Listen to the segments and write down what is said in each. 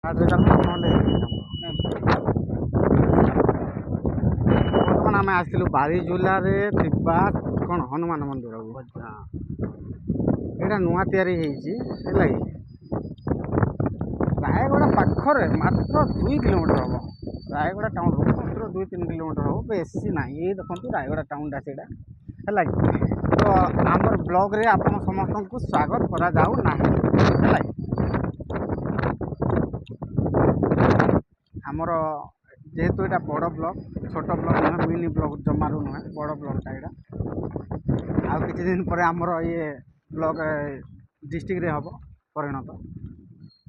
ବର୍ତ୍ତମାନ ଆମେ ଆସିଥିଲୁ ବାରିଝୁଲାରେ ଥିବା କ'ଣ ହନୁମାନ ମନ୍ଦିରକୁ। ଏଇଟା ନୂଆ ତିଆରି ହେଇଛି ହେଲା କି। ରାୟଗଡ଼ା ପାଖରେ ମାତ୍ର 2 କିଲୋମିଟର ହେବ। ରାୟଗଡ଼ା ଟାଉନରୁ ମାତ୍ର 2-3 କିଲୋମିଟର ହେବ, ବେଶୀ ନାହିଁ। ଏଇ ଦେଖନ୍ତୁ ରାୟଗଡ଼ା ଟାଉନଟା ସେଇଟା ହେଲା କି। ତ ଆମର ବ୍ଲଗ୍ରେ ଆପଣ ସମସ୍ତଙ୍କୁ ସ୍ୱାଗତ କରାଯାଉ ନାହିଁ ହେଲା କି। ଆମର ଯେହେତୁ ଏଇଟା ବଡ଼ ବ୍ଲକ୍, ଛୋଟ ବ୍ଲକ୍ ନୁହେଁ, ମିନି ବ୍ଲକ୍ ଜମାରୁ ନୁହେଁ, ବଡ଼ ବ୍ଲକ୍ଟା ଏଇଟା। ଆଉ କିଛି ଦିନ ପରେ ଆମର ଇଏ ବ୍ଲକ୍ ଡିଷ୍ଟ୍ରିକ୍ଟରେ ହେବ ପରିଣତ।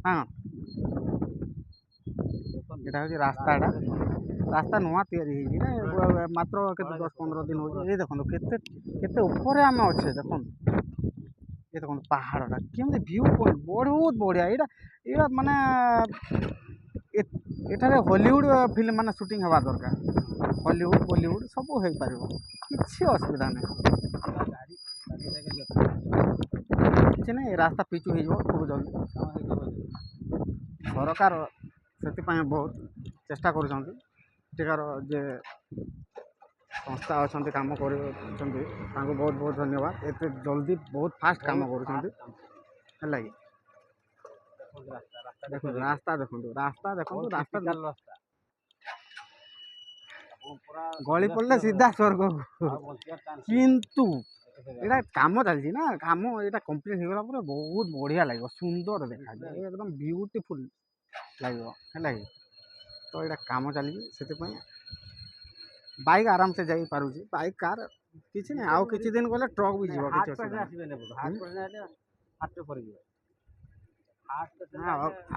ହଁ, ଏଇଟା ହେଉଛି ରାସ୍ତାଟା। ରାସ୍ତା ନୂଆ ତିଆରି ହେଇଛି ନା, ମାତ୍ର କେତେ 10-15 ଦିନ ହେଉଛି। ଏଇ ଦେଖନ୍ତୁ କେତେ ଉପରେ ଆମେ ଅଛେ ଦେଖନ୍ତୁ। ଏ ଦେଖନ୍ତୁ ପାହାଡ଼ଟା କେମିତି ଭ୍ୟୁ ପଏଣ୍ଟ ବହୁତ ବଢ଼ିଆ। ଏଇଟା ମାନେ ଏଠାରେ ହଲିଉଡ଼ ଫିଲ୍ମ ମାନେ ସୁଟିଂ ହେବା ଦରକାର। ହଲିଉଡ଼ ବଲିଉଡ଼ ସବୁ ହେଇପାରିବ, କିଛି ଅସୁବିଧା ନାହିଁ। କିଛି ନାହିଁ, ରାସ୍ତା ପିଚୁ ହେଇଯିବ ଖୁବ୍ ଜଲ୍ଦି। ସରକାର ସେଥିପାଇଁ ବହୁତ ଚେଷ୍ଟା କରୁଛନ୍ତି। ଏଠିକାର ଯେ ସଂସ୍ଥା ଅଛନ୍ତି କାମ କରୁଛନ୍ତି ତାଙ୍କୁ ବହୁତ ବହୁତ ଧନ୍ୟବାଦ। ଏତେ ଜଲ୍ଦି ବହୁତ ଫାଷ୍ଟ କାମ କରୁଛନ୍ତି ହେଲା କି। ଦେଖନ୍ତୁ ରାସ୍ତା ଦେଖନ୍ତୁ, ରାସ୍ତା ଗଳି ପଡ଼ିଲେ ସିଧା ସ୍ୱର୍ଗକୁ। କିନ୍ତୁ ଏଇଟା କାମ ଚାଲିଛି ନା, କାମ ଏଇଟା କମ୍ପ୍ଲିଟ୍ ହେଇଗଲା ପରେ ବହୁତ ବଢ଼ିଆ ଲାଗିବ, ସୁନ୍ଦର ଦେଖାଯିବ, ଏକଦମ ବିୟୁଟିଫୁଲ୍ ଲାଗିବ ହେଲା କି। ତ ଏଇଟା କାମ ଚାଲିଛି, ସେଥିପାଇଁ ବାଇକ୍ ଆରାମସେ ଯାଇପାରୁଛି। ବାଇକ୍ କାର୍ କିଛି ନାହିଁ। ଆଉ କିଛି ଦିନ ଗଲେ ଟ୍ରକ୍ ବି ଯିବ, କିଛି ଅସୁବିଧା ନାହିଁ।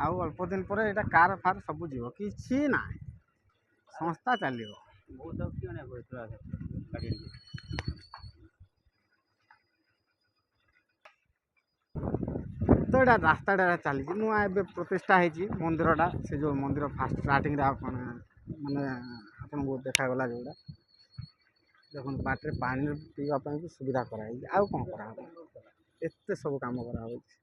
ଆଉ ଅଳ୍ପ ଦିନ ପରେ ଏଇଟା କାର୍ ଫାର୍ ସବୁ ଯିବ, କିଛି ନାହିଁ, ସଂସ୍ଥା ଚାଲିବ। ତ ଏଇଟା ରାସ୍ତାଟା ଚାଲିଛି, ନୂଆ ଏବେ ପ୍ରତିଷ୍ଠା ହେଇଛି ମନ୍ଦିରଟା। ସେ ଯେଉଁ ମନ୍ଦିର ଫାଷ୍ଟ ଷ୍ଟାର୍ଟିଂରେ ମାନେ ଆପଣଙ୍କୁ ଦେଖାଗଲା ଯେଉଁଟା ଦେଖନ୍ତୁ, ବାଟରେ ପାଣି ପିଇବା ପାଇଁ ବି ସୁବିଧା କରାଯାଇଛି। ଆଉ କ'ଣ କରାହେବ, ଏତେ ସବୁ କାମ କରାହେଉଛି।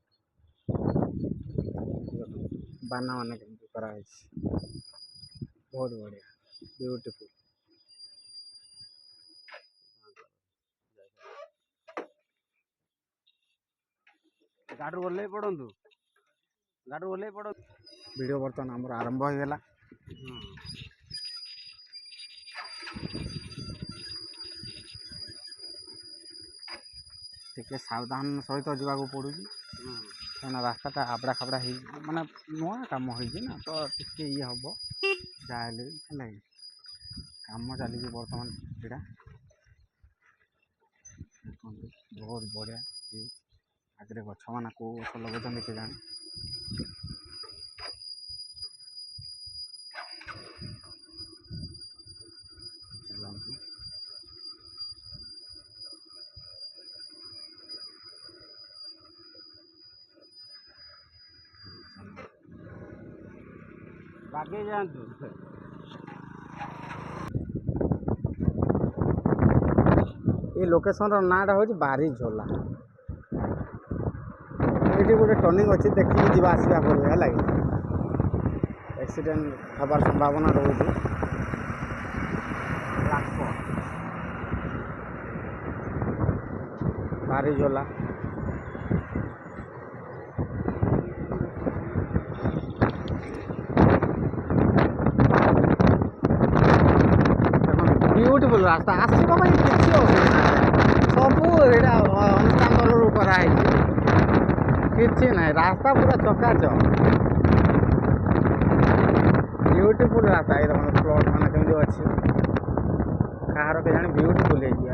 ବାନା ମାନେ କେମିତି କରାହେଇଛି, ବହୁତ ବଢ଼ିଆ, ବିୟୁଟିଫୁଲ୍। ଗାଡ଼ିରୁ ଓହ୍ଲେଇ ପଡ଼ନ୍ତୁ, ଭିଡ଼ିଓ ବର୍ତ୍ତମାନ ଆମର ଆରମ୍ଭ ହୋଇଗଲା। ଟିକେ ସାବଧାନ ସହିତ ଯିବାକୁ ପଡ଼ୁଛି, କାହିଁକିନା ରାସ୍ତାଟା ଆବଡ଼ା ଖାବଡ଼ା ହେଇଛି, ମାନେ ନୂଆ କାମ ହେଇଛି ନା, ତ ଟିକେ ଇଏ ହେବ ଯାହା ହେଲେ ବି ହେଲା କି। କାମ ଚାଲିଛି ବର୍ତ୍ତମାନ ଏଇଟା ଦେଖନ୍ତୁ, ବହୁତ ବଢ଼ିଆ ଭ୍ୟୁ। ଆଗରେ ଗଛମାନେ କେଉଁ ଗଛ ଲଗାଇଛନ୍ତି କେଜାଣି। ଚାଲନ୍ତୁ, ଆଗେଇ ଯାଆନ୍ତୁ। ଏ ଲୋକେସନର ନାଁଟା ହେଉଛି ବାରିଝୋଲା। ଏଇଠି ଗୋଟେ ଟର୍ଣ୍ଣିଂ ଅଛି, ଦେଖିକି ଯିବା ଆସିବା କରିବେ ହେଲା କି। ଆକ୍ସିଡେଣ୍ଟ ହେବାର ସମ୍ଭାବନା ରହୁଛି। ବାରିଝୋଲା ବିୟୁଟିଫୁଲ୍ ରାସ୍ତା, ଆସିବା ପାଇଁ କିଛି ଅସୁବିଧା ନାହିଁ। ସବୁ ଏଇଟା ଅନୁଷ୍ଠାନ ତରଫରୁ କରାହେଇଛି, କିଛି ନାହିଁ। ରାସ୍ତା ପୁରା ଚକାଚକ, ବିୟୁଟିଫୁଲ୍ ରାସ୍ତା। ଏଇ ଦେଖନ୍ତୁ ପ୍ଲଟ୍ ମାନେ କେମିତି ଅଛି, କାହାର କେଜାଣି ବିୟୁଟିଫୁଲ୍ ହେଇଛି।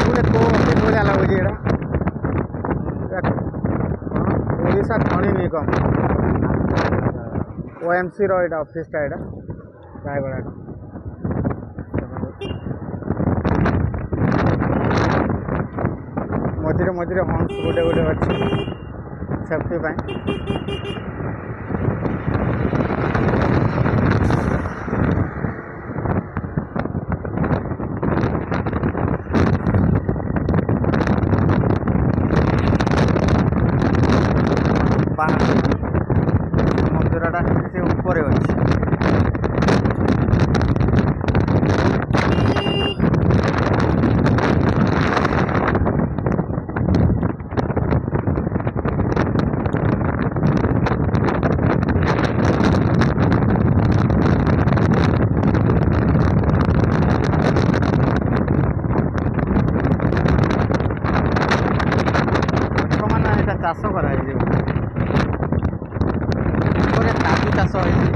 ଗୋଟେ କୋଉ ଅଫିସ୍ ଭଳିଆ ଲାଗୁଛି ଏଇଟା, ଓଡ଼ିଶା ଖଣି ନିଗମ OMCର ଏଇଟା ଅଫିସ୍ଟା, ଏଇଟା ରାୟଗଡ଼ାଟା। ମଝିରେ ହମ୍ସ ଗୋଟେ ଅଛି ସେଫ୍ଟି ପାଇଁ। ଚାଷ କରାଯାଇଛି ଉପରେ କାଜୁ ଚାଷ ହେଇଛି।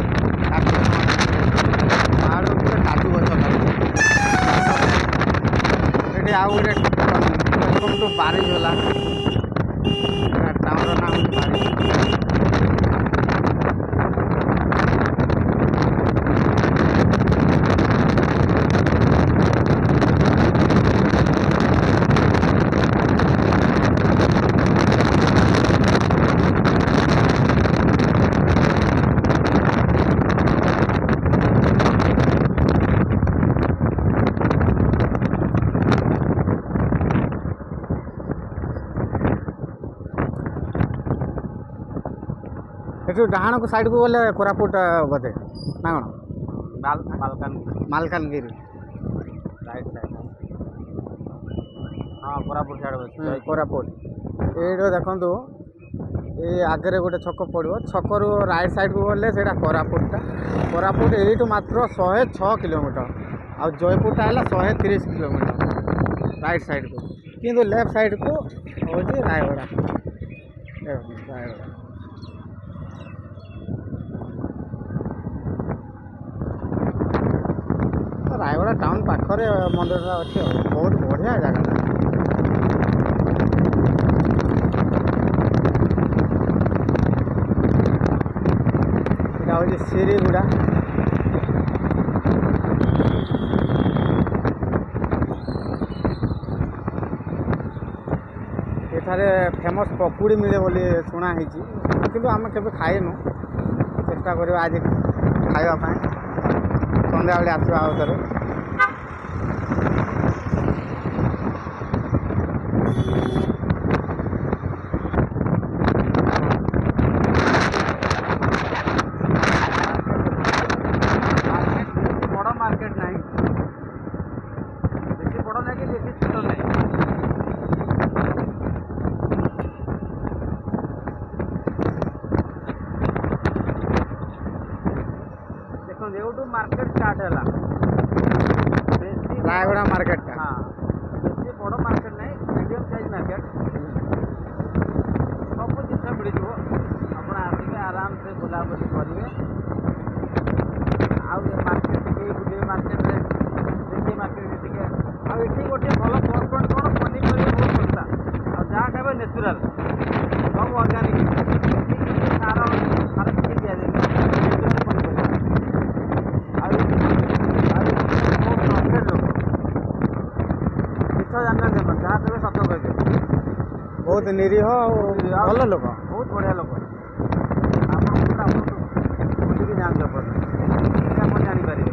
ପାହାଡ଼ ଉପରେ କାଜୁ ଗଛ ଲାଗିଛି। ଏଠି ଆଉ ଗୋଟେ ୱେଲକମ୍ ଟୁ ବାରିଝୋଲା, ଟାଉନର ନାମ ବାରିଝୋଲା। ଏଠୁ ଡାହାଣକୁ ସାଇଡ଼କୁ ଗଲେ କୋରାପୁଟ ବୋଧେ ନା କ'ଣ? Malkangiri right side. ହଁ କୋରାପୁଟ ସାଇଡ଼ କୋରାପୁଟ। ଏଇଠି ଦେଖନ୍ତୁ ଏଇ ଆଗରେ ଗୋଟେ ଛକ ପଡ଼ିବ, ଛକରୁ ରାଇଟ୍ ସାଇଡ଼କୁ ଗଲେ ସେଇଟା କୋରାପୁଟଟା। କୋରାପୁଟ ଏଇଠୁ ମାତ୍ର 106 କିଲୋମିଟର, ଆଉ ଜୟପୁରଟା ହେଲା 130 କିଲୋମିଟର ରାଇଟ୍ ସାଇଡ଼କୁ। କିନ୍ତୁ ଲେଫ୍ଟ ସାଇଡ଼କୁ ହେଉଛି ରାୟଗଡ଼ା। ରାୟଗଡ଼ା ରାୟଗଡ଼ା ଟାଉନ୍ ପାଖରେ ମନ୍ଦିରଟା ଅଛି ଆଉ ବହୁତ ବଢ଼ିଆ ଜାଗାଟା। ଏଇଟା ହେଉଛି ସିରିଗୁଡ଼ା। ଏଠାରେ ଫେମସ୍ ପକୁଡ଼ି ମିଳେ ବୋଲି ଶୁଣା ହେଇଛି, କିନ୍ତୁ ଆମେ କେବେ ଖାଇନୁ। ଚେଷ୍ଟା କରିବା ଆଜି ଖାଇବା ପାଇଁ, ସନ୍ଧ୍ୟାବେଳେ ଆସିବା ଆଉ ଥରେ। ବଡ଼ ମାର୍କେଟ ନାହିଁ, ବେଶୀ ବଡ଼ ନାହିଁ କି ବେଶୀ ଛୋଟ ନାହିଁ। ଦେଖନ୍ତୁ ଏଇଠୁ ମାର୍କେଟ ଷ୍ଟାର୍ଟ ହେଲା, ରାୟଗଡ଼ା ମାର୍କେଟଟା। ହଁ, ବେଶୀ ବଡ଼ ମାର୍କେଟ ନାହିଁ, ମିଡ଼ିୟମ୍ ସାଇଜ୍ ମାର୍କେଟ। ସବୁ ଜିନିଷ ମିଳିଯିବ, ଆପଣ ଆସିବେ ଆରାମସେ ବୁଲାବୁଲି କରିବେ। ଆଉ ଏ ମାର୍କେଟ ଟିକେ ବୁଲିବେ, ମାର୍କେଟରେ ଦେଖିବେ ମାର୍କେଟରେ ଟିକେ। ଆଉ ଏଠି ଗୋଟେ ଭଲ ପ୍ଲସ୍ ପଏଣ୍ଟ କ'ଣ, ପନିପରିବା ବହୁତ ଶସ୍ତା, ଆଉ ଯାହା ଖାଇବେ ନ୍ୟାଚୁରାଲ୍, ସବୁ ଅର୍ଗାନିକ୍, ସାର କିଛି ଦିଆଯାଏନି, ନ୍ୟାଚୁରାଲ୍ ପନିପରିବା। ଆଉ ବହୁତ ଟ୍ରଷ୍ଟେଡ୍ ଲୋକ, ମିଛ ଜାଣିନାହାନ୍ତି ଆପଣ, ଯାହା କହିବେ ସତ କହିବେ। ବହୁତ ନିରୀହ ଆଉ ଭଲ ଲୋକ, ବହୁତ ବଢ଼ିଆ ଲୋକ। ଆପଣଙ୍କୁ ବୁଲିକି ଯାଆନ୍ତୁ ଆପଣ, ଆପଣ ଜାଣିପାରିବେ।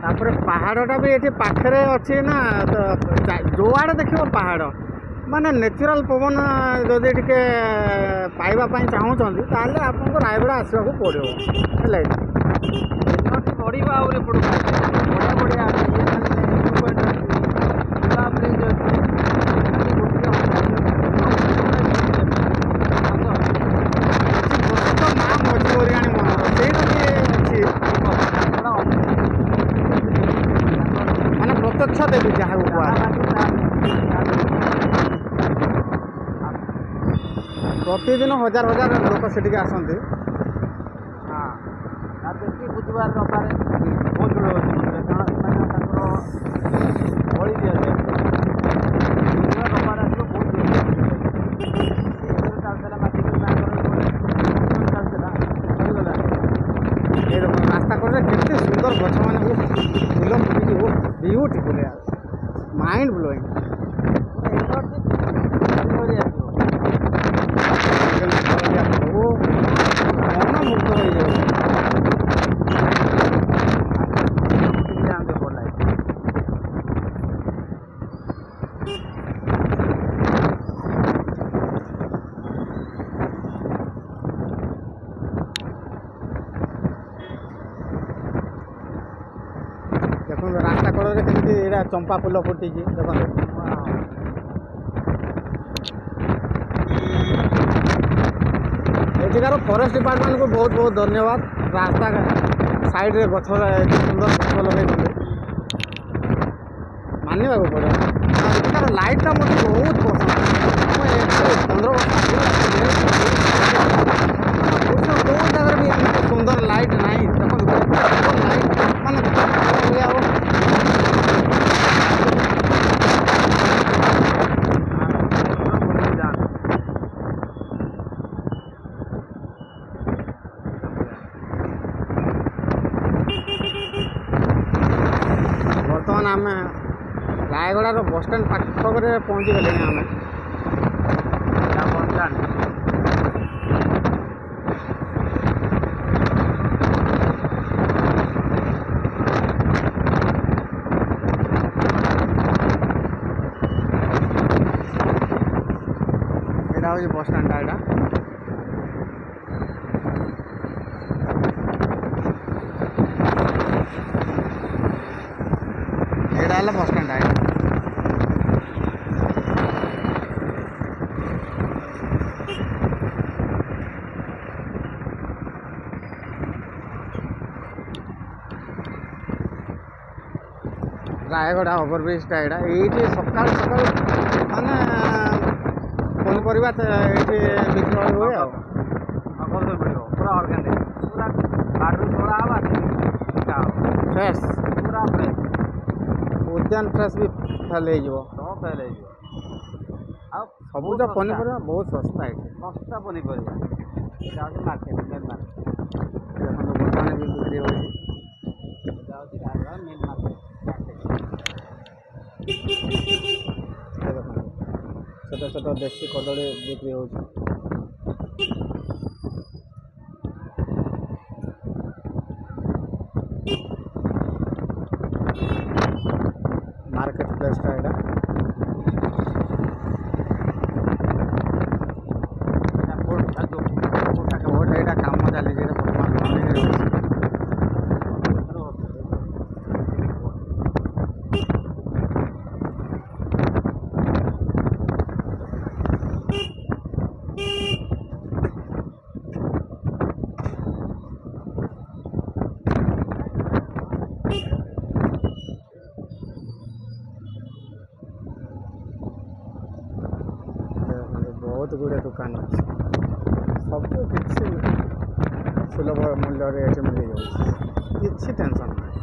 ତାପରେ ପାହାଡ଼ଟା ବି ଏଠି ପାଖରେ ଅଛି ନା, ତ ଯୋଆଡ଼େ ଦେଖିବ ପାହାଡ଼, ମାନେ ନ୍ୟାଚୁରାଲ୍ ପବନ ଯଦି ଟିକେ ପାଇବା ପାଇଁ ଚାହୁଁଛନ୍ତି ତାହେଲେ ଆପଣଙ୍କୁ ରାୟଗଡ଼ା ଆସିବାକୁ ପଡ଼ିବ, ହେଲା କି? ବଢ଼ିବା ଆହୁରି ପଡ଼ିବ, ବଢ଼ିଆ ବଢ଼ିଆ ଅଛି, ବ୍ରିଜ୍ ଅଛି। ମା ମଝିଗରିଆଣି ମନ୍ଦିର ସେଇଟା ବି ଅଛି, ମାନେ ପ୍ରତ୍ୟକ୍ଷ ଦେବୀ ଯାହାକୁ କୁହାଯାଏ। ପ୍ରତିଦିନ ହଜାର ହଜାର ଲୋକ ସେଠିକି ଆସନ୍ତି। ହଁ, ଆଉ ବେଶୀ ବୁଧବାର ରବିବାରେ ବହୁତ ଭିଡ଼ ହେଉଛି ମନ୍ଦିର, କାରଣ ସେମାନେ ତାଙ୍କର ବଳି ଦିଆଯାଏ। ବୁଧବାର ରବିବାର ଆସିବ, ବହୁତ ଭିଡ଼ ଚାଲିଥିଲା, ମାଟିକରି ମାଙ୍କର ଚାଲିଥିଲା, ସରିଗଲାଣି। এই দেখুন রাস্তা করে কেତେ সুন্দর গছ মানে ফুল ফুটিଛି, ବିୟୁଟିଫୁଲ୍, ମାଇଣ୍ଡ ବ୍ଲୋଇଂ। ମନମୁଗ୍ଧ ହେଇଯାଉଛି। ଦେଖନ୍ତୁ ରାସ୍ତା କଡ଼ରେ କେମିତି ଏଇଟା ଚମ୍ପା ଫୁଲ ଫୁଟିଛି, ଦେଖନ୍ତୁ। ଏଠିକାର ଫରେଷ୍ଟ ଡିପାର୍ଟମେଣ୍ଟକୁ ବହୁତ ବହୁତ ଧନ୍ୟବାଦ। ରାସ୍ତା ସାଇଡ଼୍ରେ ଗଛ ଏତେ ସୁନ୍ଦର ଗଛ ଲଗେଇଛନ୍ତି ମାନିବାକୁ ପଡ଼ିବ। ଆଉ ଏଠାର ଲାଇଟ୍ଟା ମୋତେ ବହୁତ ପସନ୍ଦ। ମୁଁ ଏଠି 15 ବର୍ଷ ଆଗରୁ କେଉଁ ଜାଗାରେ ବି ଏମିତି ସୁନ୍ଦର ଲାଇଟ୍ ନାହିଁ। ଦେଖନ୍ତୁ ଲାଇଟ୍ ମାନେ ଆଉ ବର୍ତ୍ତମାନ ଆମେ ରାୟଗଡ଼ାର ବସଷ୍ଟାଣ୍ଡ ପାଖରେ ପହଞ୍ଚିଗଲେଣି ଆମେ। ଏଇଟା ହେଉଛି ବସଷ୍ଟାଣ୍ଡଟା। ଏଇଟା ଏଇଟା ହେଲା ବସଷ୍ଟାଣ୍ଡ। ଏଇଟା ରାୟଗଡ଼ା ଓଭରବ୍ରିଜ୍ଟା। ଏଇଟା ଏଇଠି ସକାଳୁ ସକାଳୁ ମାନେ ପନିପରିବା ଏଇଠି ବିକ୍ରୟ ହୁଏ ଆଉ। ମିଳିବ ପୁରା ଅର୍ଗାନିକ୍, ପୁରା ବାଡ଼ିରୁ ତୋଳା ହେବ ଫ୍ରେଶ୍, ପୁରା ଫ୍ରେଶ୍। ଉଦ୍ୟାନ ଫ୍ରେଶ୍ ବି ଫେଲ୍ ହେଇଯିବ, ସବୁ ଫେଲ୍ ହେଇଯିବ। ଆଉ ସବୁଜ ପନିପରିବା ବହୁତ ଶସ୍ତା ଏଠି, ଶସ୍ତା ପନିପରିବା। ଏଇଟା ହେଉଛି ମାର୍କେଟ, ମେନ୍ ମାର୍କେଟ। ଦେଖନ୍ତୁ ବର୍ତ୍ତମାନ ବି ବିକ୍ରି ହେଉଛି। ଏଇଟା ହେଉଛି ରାୟଗଡ଼ା ମେନ୍ ମାର୍କେଟ। ଦେଖନ୍ତୁ ଛୋଟ ଛୋଟ ଦେଶୀ କଦଳୀ ବିକ୍ରି ହେଉଛି। ମାର୍କେଟ ପ୍ଲେସ୍ଟା ଏଇଟା। ଏଇଟା କାମ ଚାଲିଛି ବର୍ତ୍ତମାନ ରନିଂରେ ଅଛି। ବହୁତ ଗୁଡ଼ିଏ ଦୋକାନ ଅଛି, ସବୁ କିଛି ସୁଲଭ ମୂଲ୍ୟରେ ଏଠି ମିଳିଯାଉଛି, କିଛି ଟେନସନ୍ ନାହିଁ।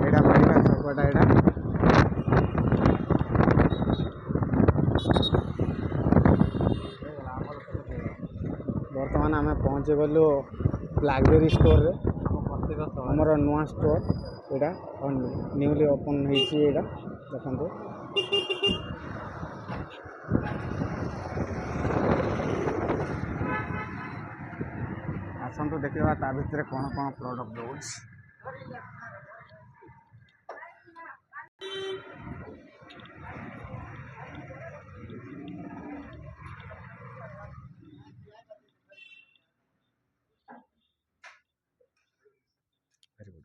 ଏଇଟା ମିଳିବା ଛକଟା। ଏଇଟା ବର୍ତ୍ତମାନ ଆମେ ପହଞ୍ଚିଗଲୁ ବ୍ଲାକବେରୀ ଷ୍ଟୋରରେ, ଆମର ନୂଆ ଷ୍ଟୋର ଏଇଟା ନ୍ୟୁଲି ଓପନ୍ ହେଇଛି। ଏଇଟା ଦେଖନ୍ତୁ ଆସନ୍ତୁ ଦେଖିବା ତା ଭିତରେ କ'ଣ କ'ଣ ପ୍ରଡ଼କ୍ଟ ରହୁଛି। Very good.